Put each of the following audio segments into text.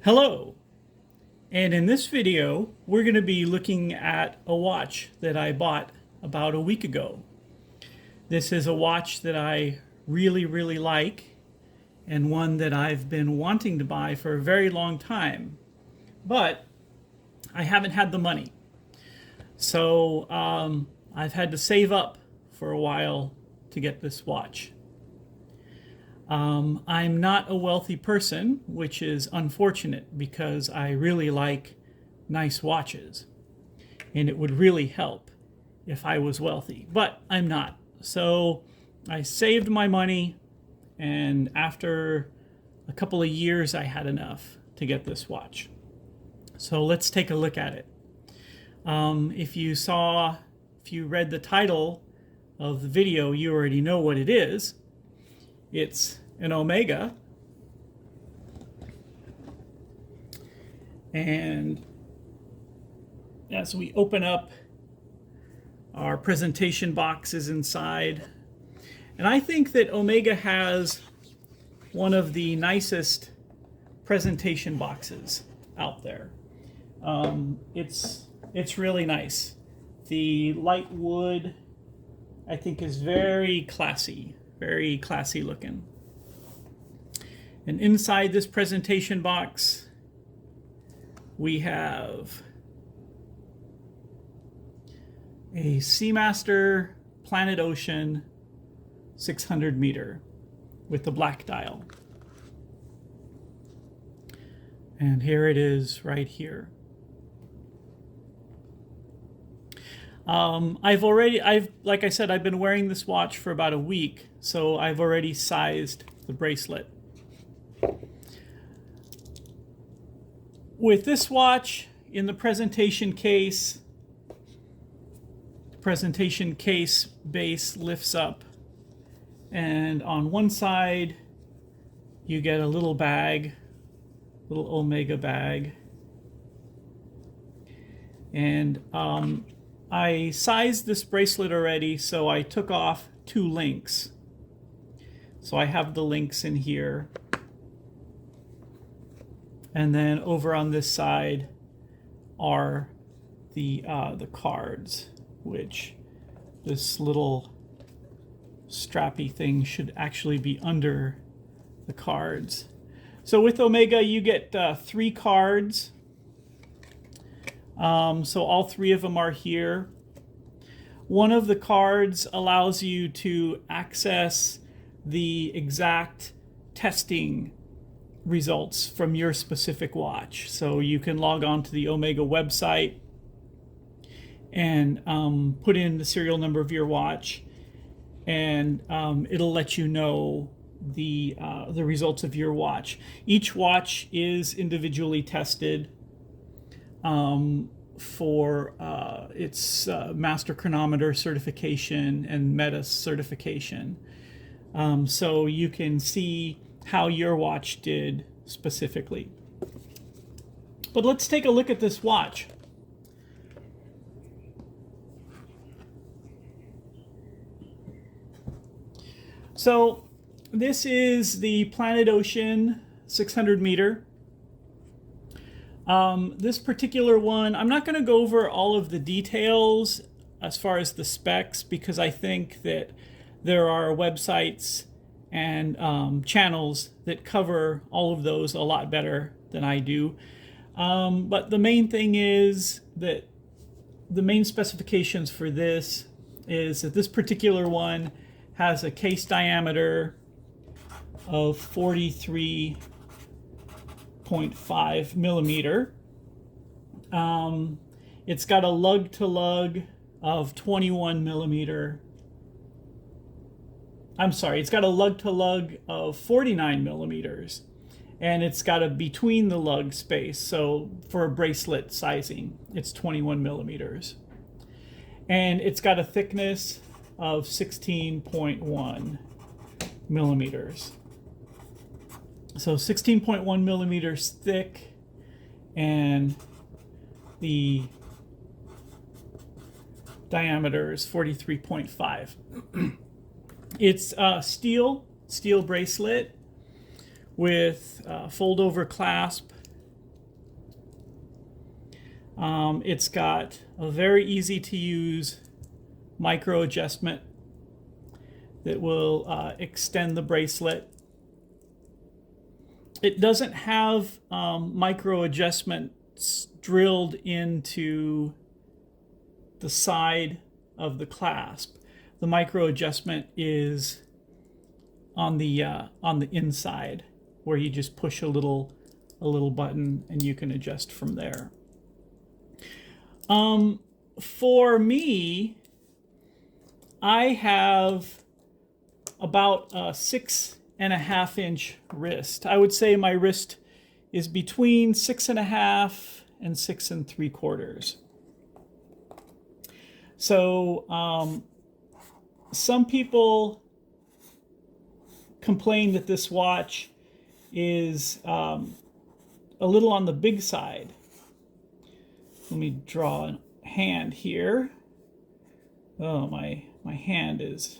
Hello, and in this video we're going to be looking at a watch that I bought about a week ago. This is a watch that I really like and one that I've been wanting to buy for a very long time, but I haven't had the money. So I've had to save up for a while to get this watch. I'm not a wealthy person, which is unfortunate because I really like nice watches. And it would really help if I was wealthy, but I'm not. So I saved my money, and after a couple of years, I had enough to get this watch. So let's take a look at it. If you read the title of the video, you already know what it is. It's an Omega, and as we open up, our presentation box is inside, and I think that Omega has one of the nicest presentation boxes out there. It's really nice. The light wood, I think, is very classy looking. And inside this presentation box, we have a Seamaster Planet Ocean 600 meter with the black dial. And here it is right here. Like I said, I've been wearing this watch for about a week, so I've already sized the bracelet. With this watch in the presentation case base lifts up, and on one side you get a little bag, little Omega bag, and I sized this bracelet already, so I took off 2 links. So I have the links in here. And then over on this side are the cards, which this little strappy thing should actually be under the cards. So with Omega, you get 3 cards. So all 3 of them are here. One of the cards allows you to access the exact testing results from your specific watch. So you can log on to the Omega website and put in the serial number of your watch, and it'll let you know the results of your watch. Each watch is individually tested for its master chronometer certification and METAS certification. So you can see how your watch did specifically. But let's take a look at this watch. So this is the Planet Ocean 600 meter. This particular one, I'm not going to go over all of the details as far as the specs, because I think that there are websites and channels that cover all of those a lot better than I do. But the main thing is that the main specifications for this is that this particular one has a case diameter of 43.5 millimeter. It's got a lug-to-lug of 21 millimeter. I'm sorry, it's got a lug-to-lug of 49 millimeters, and it's got a between the lug space, so for a bracelet sizing, it's 21 millimeters. And it's got a thickness of 16.1 millimeters. So 16.1 millimeters thick, and the diameter is 43.5. It's a steel bracelet with fold-over clasp It's got a very easy to use micro adjustment that will extend the bracelet. It doesn't have micro adjustments drilled into the side of the clasp. The micro adjustment is on the inside, where you just push a little button and you can adjust from there. For me, I have about a 6.5 inch wrist. I would say my wrist is between 6.5 and 6 3/4. So some people complain that this watch is a little on the big side. Let me draw a hand here. Oh, my hand is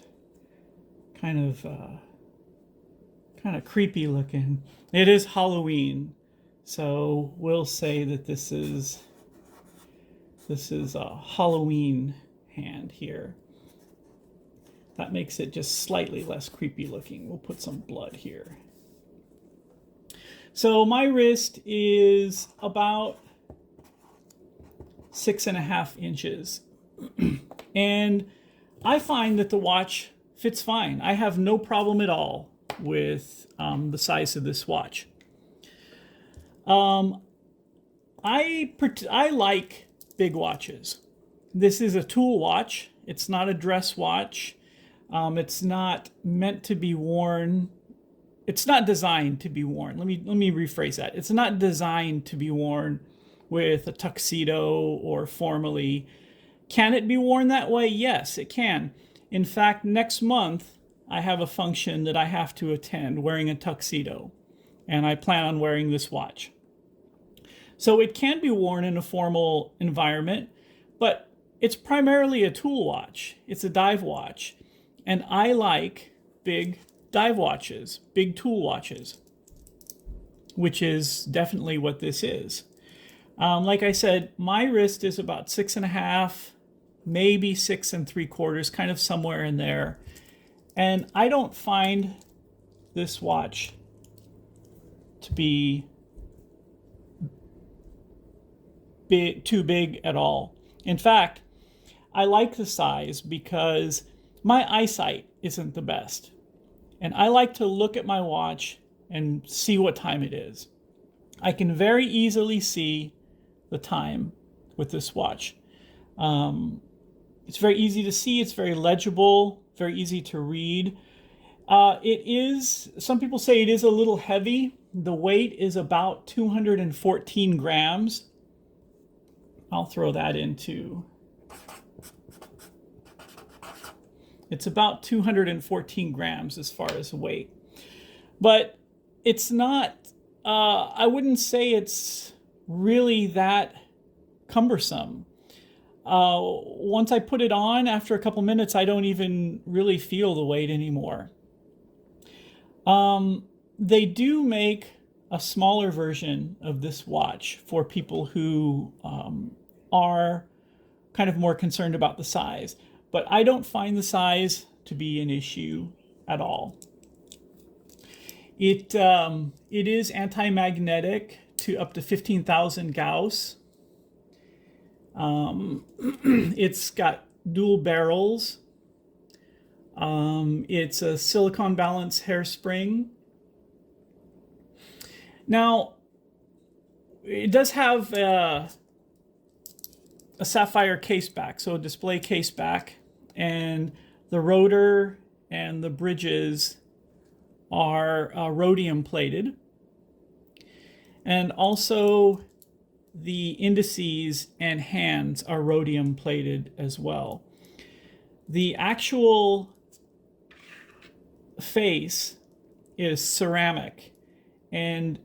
kind of creepy looking. It is Halloween, so we'll say that this is a Halloween hand here. That makes it just slightly less creepy looking. We'll put some blood here. So my wrist is about 6.5 inches. And I find that the watch fits fine. I have no problem at all with the size of this watch. I like big watches. This is a tool watch. It's not a dress watch. It's not meant to be worn. It's not designed to be worn. Let me rephrase that. It's not designed to be worn with a tuxedo or formally. Can it be worn that way? Yes, it can. In fact, next month, I have a function that I have to attend wearing a tuxedo, and I plan on wearing this watch. So it can be worn in a formal environment, but it's primarily a tool watch. It's a dive watch, and I like big dive watches, big tool watches, which is definitely what this is. Like I said, my wrist is about 6.5, maybe 6 3/4, kind of somewhere in there. And I don't find this watch to be too big at all. In fact, I like the size because my eyesight isn't the best. And I like to look at my watch and see what time it is. I can very easily see the time with this watch. It's very easy to see. It's very legible, very easy to read. Some people say it is a little heavy. The weight is about 214 grams. I'll throw that into. It's about 214 grams as far as weight. But it's not, I wouldn't say it's really that cumbersome. Once I put it on, after a couple minutes, I don't even really feel the weight anymore. They do make a smaller version of this watch for people who are kind of more concerned about the size. But I don't find the size to be an issue at all. It is anti-magnetic to up to 15,000 Gauss. It's got dual barrels. It's a silicon balance hairspring. Now, it does have a sapphire case back, so a display case back, and the rotor and the bridges are rhodium plated. And also the indices and hands are rhodium plated as well. The actual face is ceramic, and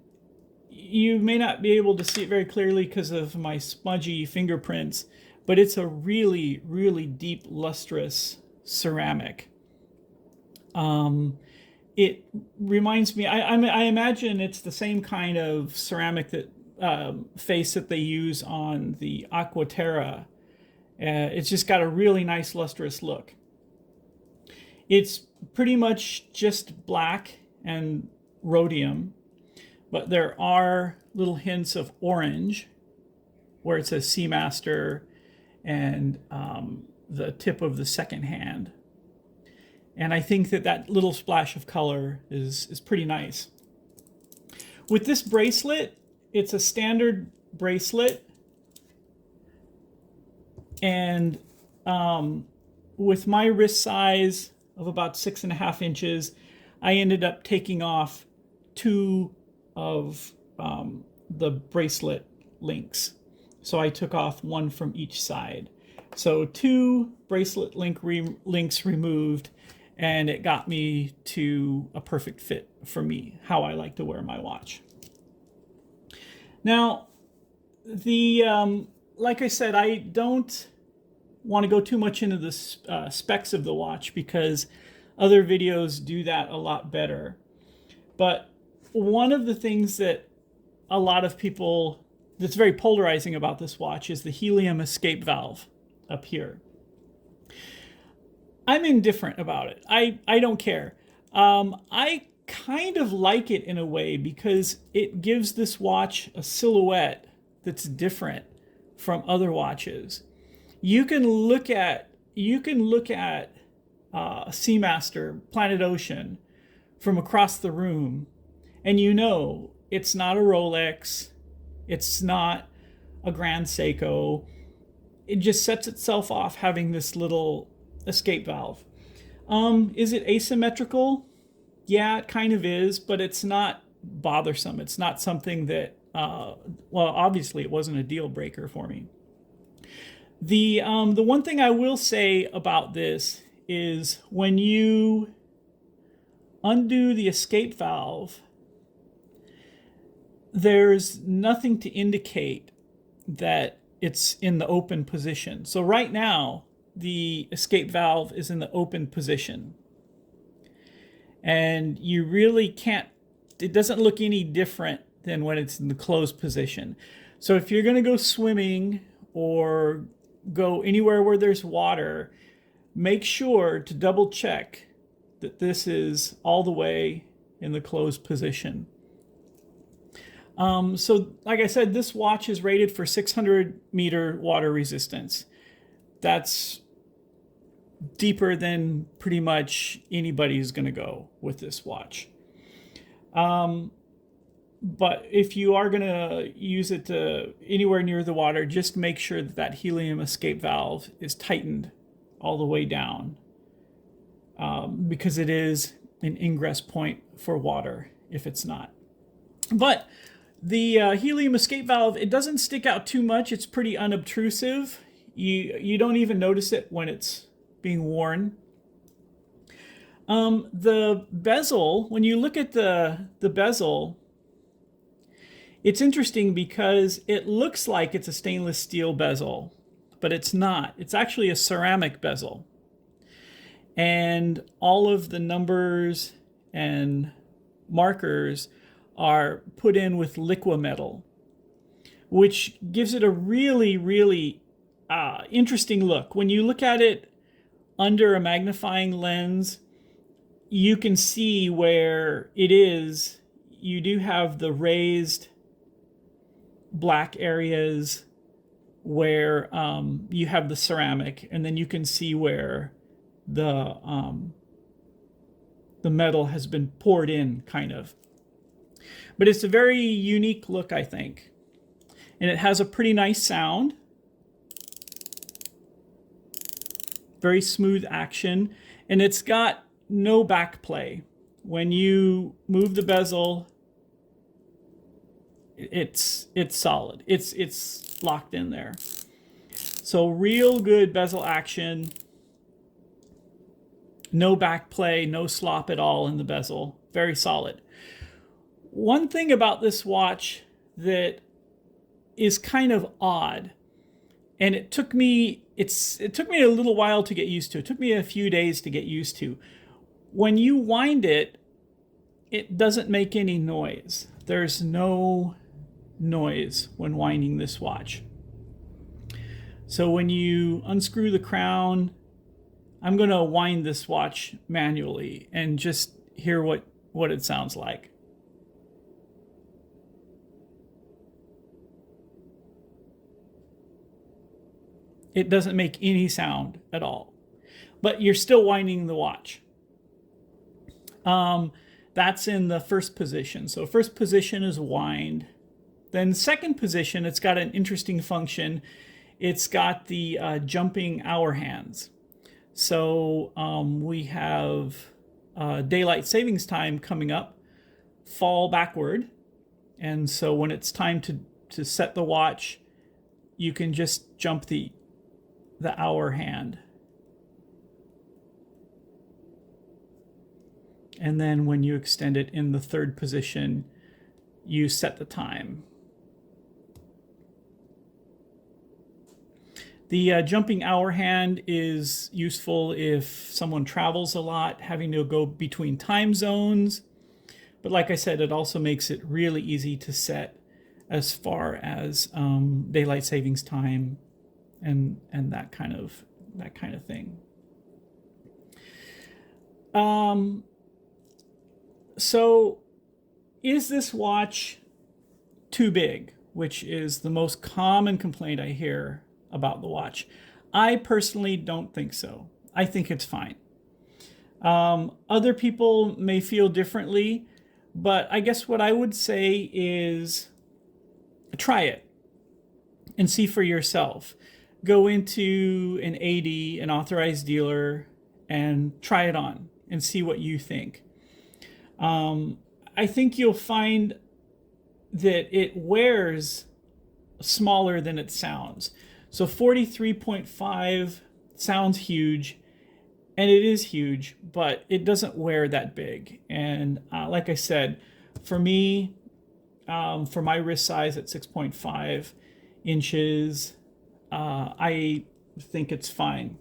you may not be able to see it very clearly because of my smudgy fingerprints, but it's a really, really deep, lustrous ceramic. It reminds me, I imagine it's the same kind of ceramic that face that they use on the Aquaterra. It's just got a really nice lustrous look. It's pretty much just black and rhodium, but there are little hints of orange where it says Seamaster and the tip of the second hand. And I think that that little splash of color is pretty nice. With this bracelet, it's a standard bracelet. And with my wrist size of about 6.5 inches, I ended up taking off 2 of the bracelet links. So I took off 1 from each side. So 2 bracelet links removed, and it got me to a perfect fit for me, how I like to wear my watch. Now, like I said, I don't want to go too much into the specs of the watch because other videos do that a lot better. But one of the things that a lot of people, that's very polarizing about this watch, is the helium escape valve up here. I'm indifferent about it. I don't care. I kind of like it in a way because it gives this watch a silhouette that's different from other watches. You can look at Seamaster, Planet Ocean, from across the room, and you know it's not a Rolex, it's not a Grand Seiko. It just sets itself off having this little escape valve. Is it asymmetrical? Yeah, it kind of is, but it's not bothersome. It's not something that, well, obviously it wasn't a deal breaker for me. The one thing I will say about this is when you undo the escape valve, there's nothing to indicate that it's in the open position. So right now, the escape valve is in the open position. And you really can't, it doesn't look any different than when it's in the closed position. So if you're going to go swimming or go anywhere where there's water, make sure to double check that this is all the way in the closed position. So like I said, this watch is rated for 600-meter water resistance. That's deeper than pretty much anybody's going to go with this watch. But if you are going to use it to anywhere near the water, just make sure that that helium escape valve is tightened all the way down, because it is an ingress point for water if it's not. But the helium escape valve, it doesn't stick out too much. It's pretty unobtrusive. You don't even notice it when it's being worn. The bezel, when you look at the bezel, it's interesting because it looks like it's a stainless steel bezel, but it's not. It's actually a ceramic bezel. And all of the numbers and markers are put in with liquimetal, which gives it a really, really interesting look. When you look at it under a magnifying lens, you can see where it is. You do have the raised black areas where you have the ceramic, and then you can see where the metal has been poured in, kind of. But it's a very unique look, I think. And it has a pretty nice sound. Very smooth action. And it's got no back play. When you move the bezel, it's solid. It's locked in there. So real good bezel action. No back play, no slop at all in the bezel. Very solid. One thing about this watch that is kind of odd, and it took me a little while to get used to. It took me a few days to get used to. When you wind it, it doesn't make any noise. There's no noise when winding this watch. So when you unscrew the crown, I'm going to wind this watch manually and just hear what it sounds like. It doesn't make any sound at all, but you're still winding the watch. That's in the first position. So first position is wind. Then second position, it's got an interesting function. It's got the jumping hour hands. So we have daylight savings time coming up, fall backward. And so when it's time to set the watch, you can just jump the hour hand. And then when you extend it in the third position, you set the time. The jumping hour hand is useful if someone travels a lot, having to go between time zones. But like I said, it also makes it really easy to set as far as daylight savings time and that kind of thing. So is this watch too big, which is the most common complaint I hear about the watch? I personally don't think so. I think it's fine. Other people may feel differently, but I guess what I would say is try it and see for yourself. Go into an AD, an authorized dealer, and try it on and see what you think. I think you'll find that it wears smaller than it sounds. So 43.5 sounds huge, and it is huge, but it doesn't wear that big. And like I said, for me, for my wrist size at 6.5 inches, I think it's fine.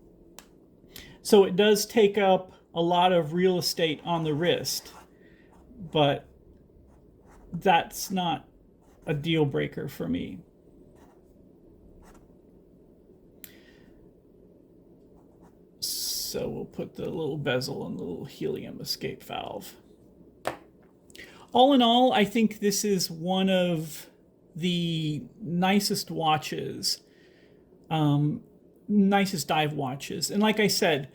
So it does take up a lot of real estate on the wrist, but that's not a deal breaker for me. So we'll put the little bezel and the little helium escape valve. All in all, I think this is one of the nicest watches, nicest dive watches. And like I said,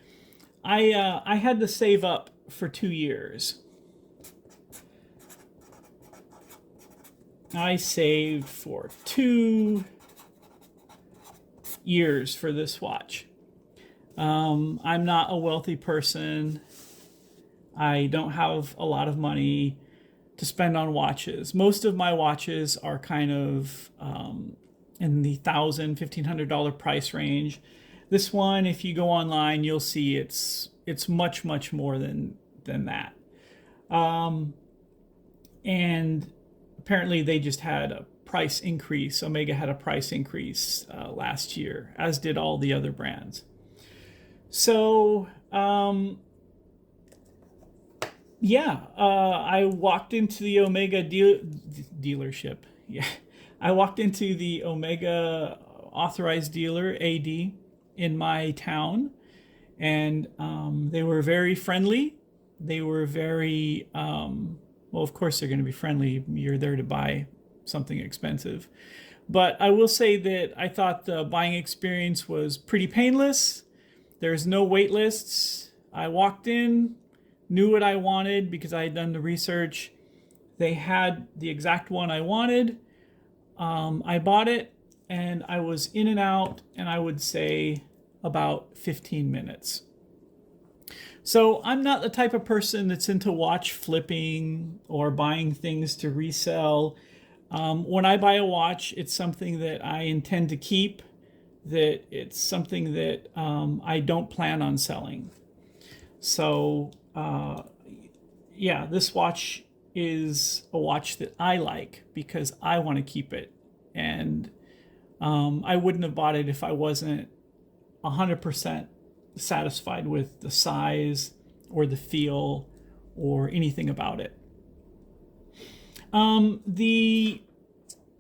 I had to save up for 2 years. I saved for 2 years for this watch. I'm not a wealthy person. I don't have a lot of money to spend on watches. Most of my watches are kind of in the $1,000, $1,500 price range. This one, if you go online, you'll see it's much more than that. And apparently they just had a price increase. Omega had a price increase last year, as did all the other brands. So, I walked into the Omega dealership. Yeah, I walked into the Omega authorized dealer, AD, in my town, and they were very friendly. They were very, well, of course they're going to be friendly. You're there to buy something expensive. But I will say that I thought the buying experience was pretty painless. There's no wait lists. I walked in, knew what I wanted because I had done the research. They had the exact one I wanted. I bought it and I was in and out, and I would say about 15 minutes. So I'm not the type of person that's into watch flipping or buying things to resell. When I buy a watch, it's something that I intend to keep, that it's something that I don't plan on selling. So this watch is a watch that I like because I want to keep it. And I wouldn't have bought it if I wasn't 100% satisfied with the size or the feel or anything about it.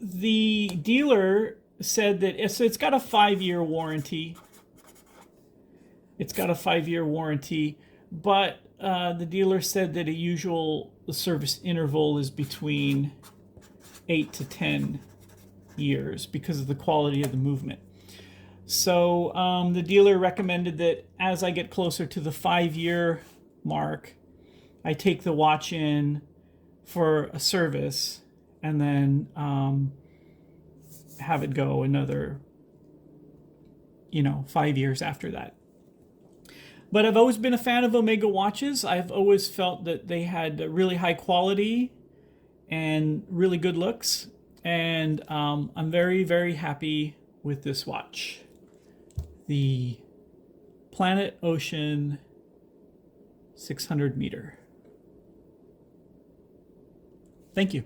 the dealer said that it's got a 5-year warranty. It's got a 5-year warranty, but the dealer said that a usual service interval is between 8 to 10 years because of the quality of the movement. So the dealer recommended that as I get closer to the 5-year mark, I take the watch in for a service and then have it go another, 5 years after that. But I've always been a fan of Omega watches. I've always felt that they had really high quality and really good looks. And I'm very, very happy with this watch. The Planet Ocean 600 meter. Thank you.